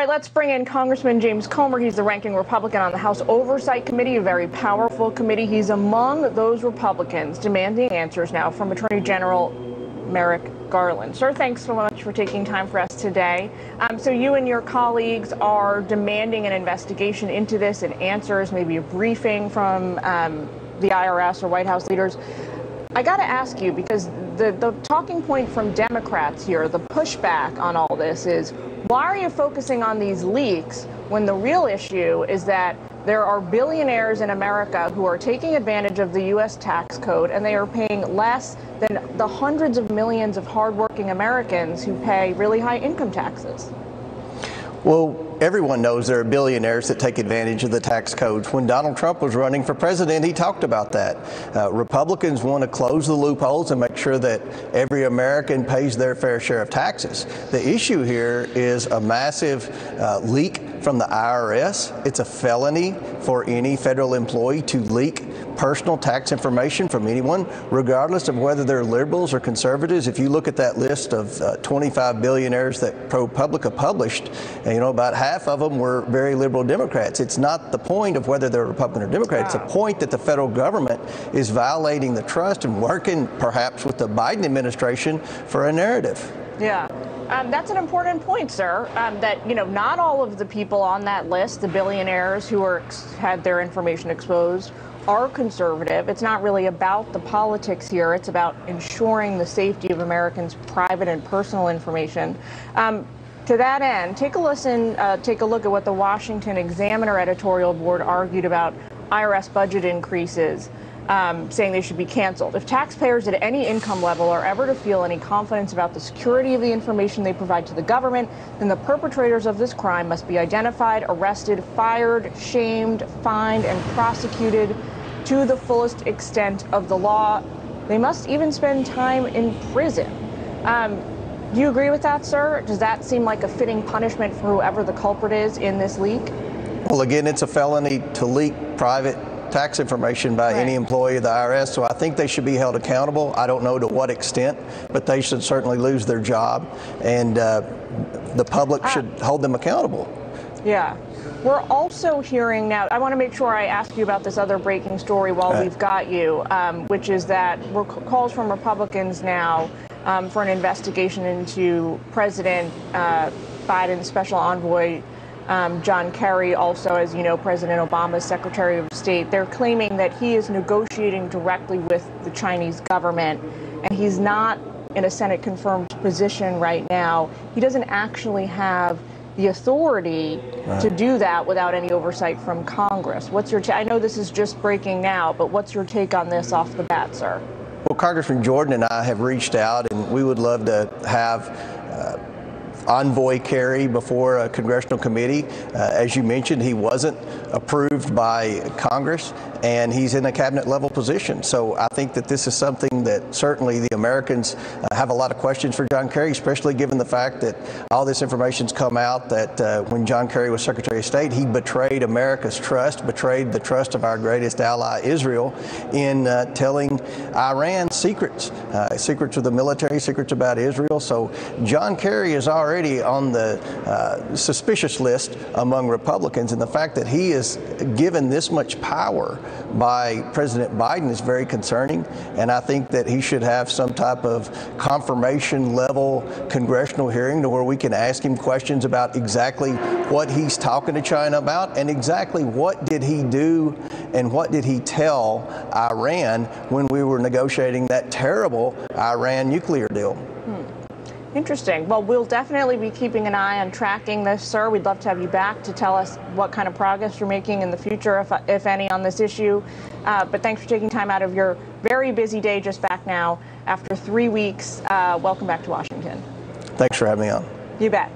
right, let's bring in Congressman James Comer. He's the ranking Republican on the House Oversight Committee, a very powerful committee. He's among those Republicans demanding answers now from Attorney General Merrick Garland. Sir, thanks so much for taking time for us today. So you and your colleagues are demanding an investigation into this and answers, maybe a briefing from the IRS or White House leaders. I got to ask you, because the talking point from Democrats here, the pushback on all this is, why are you focusing on these leaks when the real issue is that there are billionaires in America who are taking advantage of the U.S. tax code, and they are paying less than the hundreds of millions of hardworking Americans who pay really high income taxes? Well, everyone knows there are billionaires that take advantage of the tax codes. When Donald Trump was running for president, he talked about that. Republicans want to close the loopholes and make sure that every American pays their fair share of taxes. The issue here is a massive leak from the IRS. It's a felony for any federal employee to leak personal tax information from anyone, regardless of whether they're liberals or conservatives. If you look at that list of 25 billionaires that ProPublica published, about half of them were very liberal Democrats. It's not the point of whether they're Republican or Democrat. It's the point that the federal government is violating the trust and working perhaps with the Biden administration for a narrative. Yeah. That's an important point, sir, that, not all of the people on that list, the billionaires who had their information exposed, are conservative. It's not really about the politics here. It's about ensuring the safety of Americans' private and personal information. To that end, take a look at what the Washington Examiner editorial board argued about IRS budget increases, saying they should be canceled. If taxpayers at any income level are ever to feel any confidence about the security of the information they provide to the government, then the perpetrators of this crime must be identified, arrested, fired, shamed, fined, and prosecuted to the fullest extent of the law. They must even spend time in prison. Do you agree with that, sir? Does that seem like a fitting punishment for whoever the culprit is in this leak? Well, again, it's a felony to leak private tax information by any employee of the IRS, so I think they should be held accountable. I don't know to what extent, but they should certainly lose their job, and the public should hold them accountable. Yeah. We're also hearing now, I want to make sure I ask you about this other breaking story while we've got you, which is that calls from Republicans now for an investigation into President Biden's special envoy, John Kerry, also, as you know, President Obama's Secretary of State. They're claiming that he is negotiating directly with the Chinese government, and he's not in a Senate-confirmed position right now. He doesn't actually have the authority to do that without any oversight from Congress. What's your I know this is just breaking now, but what's your take on this off the bat, sir? Well, Congressman Jordan and I have reached out, and we would love to have Envoy Kerry before a congressional committee. As you mentioned, he wasn't approved by Congress, and he's in a cabinet level position. So I think that this is something that certainly the Americans have a lot of questions for John Kerry, especially given the fact that all this information's come out that when John Kerry was Secretary of State, he betrayed America's trust, betrayed the trust of our greatest ally, Israel, in telling Iran secrets, secrets of the military, secrets about Israel. So John Kerry is already on the suspicious list among Republicans, and the fact that he is given this much power by President Biden is very concerning, and I think that he should have some type of confirmation level congressional hearing to where we can ask him questions about exactly what he's talking to China about and exactly what did he do and what did he tell Iran when we were negotiating that terrible Iran nuclear deal. Interesting. Well, we'll definitely be keeping an eye on tracking this, sir. We'd love to have you back to tell us what kind of progress you're making in the future, if any, on this issue. But thanks for taking time out of your very busy day just back now after 3 weeks. Welcome back to Washington. Thanks for having me on. You bet.